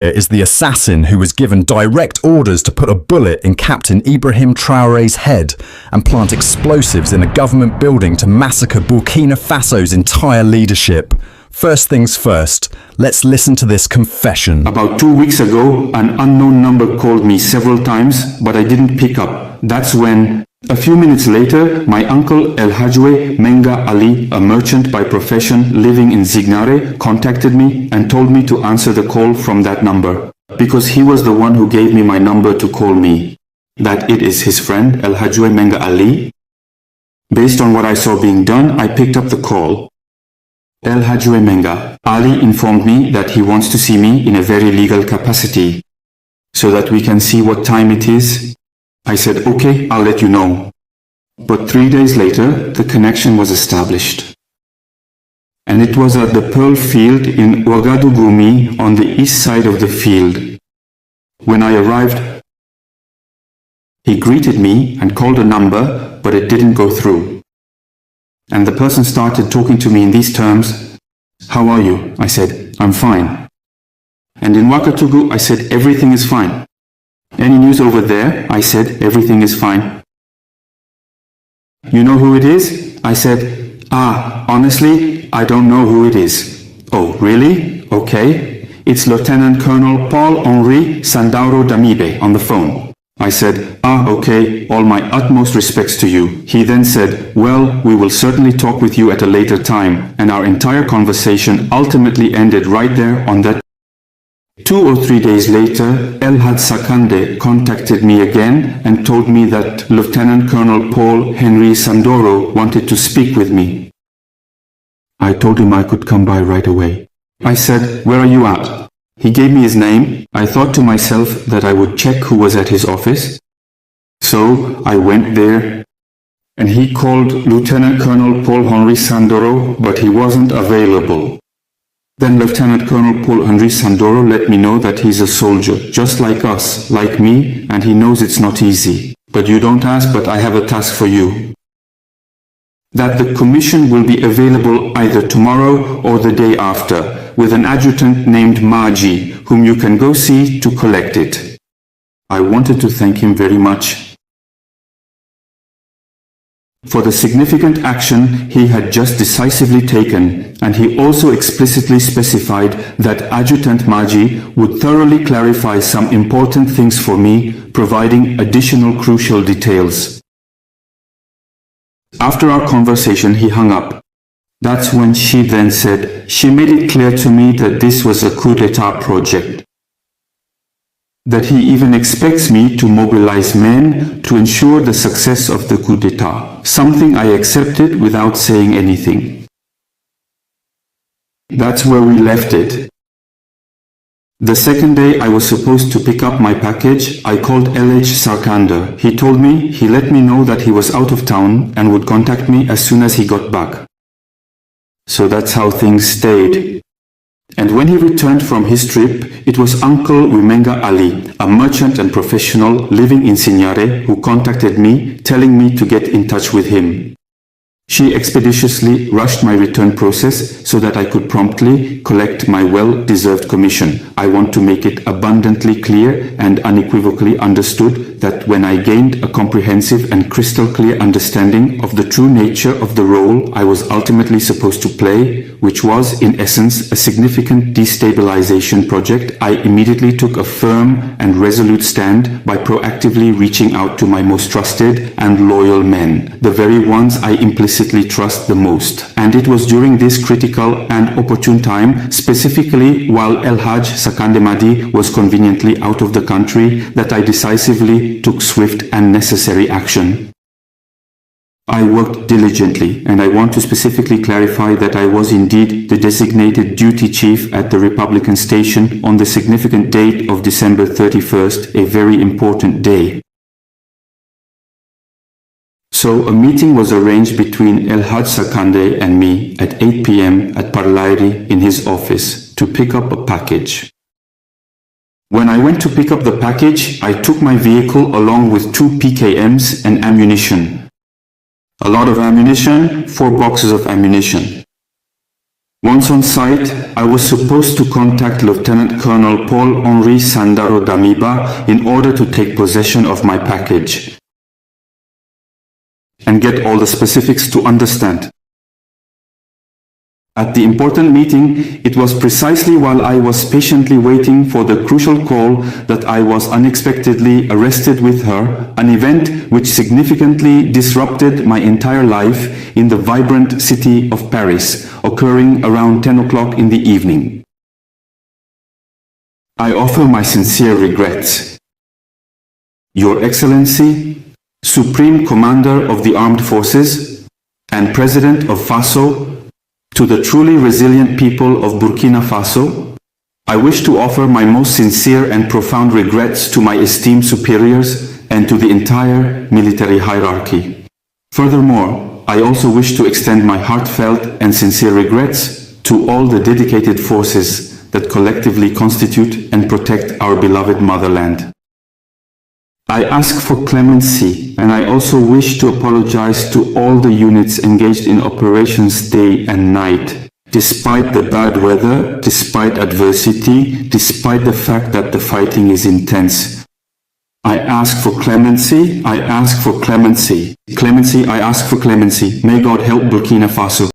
is the assassin who was given direct orders to put a bullet in Captain Ibrahim Traore's head and plant explosives in a government building to massacre Burkina Faso's entire leadership. First things first, let's listen to this confession. About 2 weeks ago, an unknown number called me several times, but I didn't pick up. That's when, a few minutes later, my uncle El Hajwe Menga Ali, a merchant by profession living in Zignare, contacted me and told me to answer the call from that number, because he was the one who gave me my number to call me. That it is his friend El Hajwe Menga Ali. Based on what I saw being done, I picked up the call. El Hajwe Menga Ali informed me that he wants to see me in a very legal capacity, so that we can see what time it is. I said, okay, I'll let you know. But 3 days later, the connection was established. And it was at the Pearl Field in Ouagadougou on the east side of the field. When I arrived, he greeted me and called a number, but it didn't go through. And the person started talking to me in these terms. How are you? I said, I'm fine. And in Ouagadougou, I said, everything is fine. Any news over there? I said, everything is fine. You know who it is? I said, honestly, I don't know who it is. Oh, really? Okay. It's Lieutenant Colonel Paul-Henri Sandauro Damibe on the phone. I said, okay, all my utmost respects to you. He then said, well, we will certainly talk with you at a later time, and our entire conversation ultimately ended right there on that. 2 or 3 days later, El Had Sakande contacted me again and told me that Lieutenant Colonel Paul-Henri Sandoro wanted to speak with me. I told him I could come by right away. I said, where are you at? He gave me his name. I thought to myself that I would check who was at his office. So I went there, and he called Lieutenant Colonel Paul-Henri Sandoro, but he wasn't available. Then Lieutenant Colonel Paul-Henri Sandoro let me know that he's a soldier, just like us, like me, and he knows it's not easy. But you don't ask, but I have a task for you. That the commission will be available either tomorrow or the day after, with an adjutant named Maji, whom you can go see to collect it. I wanted to thank him very much for the significant action he had just decisively taken, and he also explicitly specified that Adjutant Maji would thoroughly clarify some important things for me, providing additional crucial details. After our conversation, he hung up. That's when she then said she made it clear to me that this was a coup d'etat project. That he even expects me to mobilize men to ensure the success of the coup d'etat, something I accepted without saying anything. That's where we left it. The second day I was supposed to pick up my package, I called LH Sarkander. He told me, he let me know that he was out of town and would contact me as soon as he got back. So that's how things stayed. And when he returned from his trip, it was Uncle Wimenga Ali, a merchant and professional living in Zignare, who contacted me, telling me to get in touch with him. She expeditiously rushed my return process so that I could promptly collect my well-deserved commission. I want to make it abundantly clear and unequivocally understood that when I gained a comprehensive and crystal clear understanding of the true nature of the role I was ultimately supposed to play, which was in essence a significant destabilization project, I immediately took a firm and resolute stand by proactively reaching out to my most trusted and loyal men, the very ones I implicitly trust the most. And it was during this critical and opportune time, specifically while El Haj Sakande Madi was conveniently out of the country, that I decisively took swift and necessary action. I worked diligently, and I want to specifically clarify that I was indeed the designated duty chief at the Republican station on the significant date of December 31st, a very important day. So a meeting was arranged between El Haj Sakande and me at 8 p.m. at Parlairi in his office to pick up a package. When I went to pick up the package, I took my vehicle along with 2 PKMs and ammunition. A lot of ammunition, 4 boxes of ammunition. Once on site, I was supposed to contact Lieutenant Colonel Paul-Henri Sandaro Damiba in order to take possession of my package and get all the specifics to understand. At the important meeting, it was precisely while I was patiently waiting for the crucial call that I was unexpectedly arrested with her, an event which significantly disrupted my entire life in the vibrant city of Paris, occurring around 10 o'clock in the evening. I offer my sincere regrets. Your Excellency, Supreme Commander of the Armed Forces and President of Faso, to the truly resilient people of Burkina Faso, I wish to offer my most sincere and profound regrets to my esteemed superiors and to the entire military hierarchy. Furthermore, I also wish to extend my heartfelt and sincere regrets to all the dedicated forces that collectively constitute and protect our beloved motherland. I ask for clemency, and I also wish to apologize to all the units engaged in operations day and night. Despite the bad weather, despite adversity, despite the fact that the fighting is intense. I ask for clemency, I ask for clemency. Clemency, I ask for clemency. May God help Burkina Faso.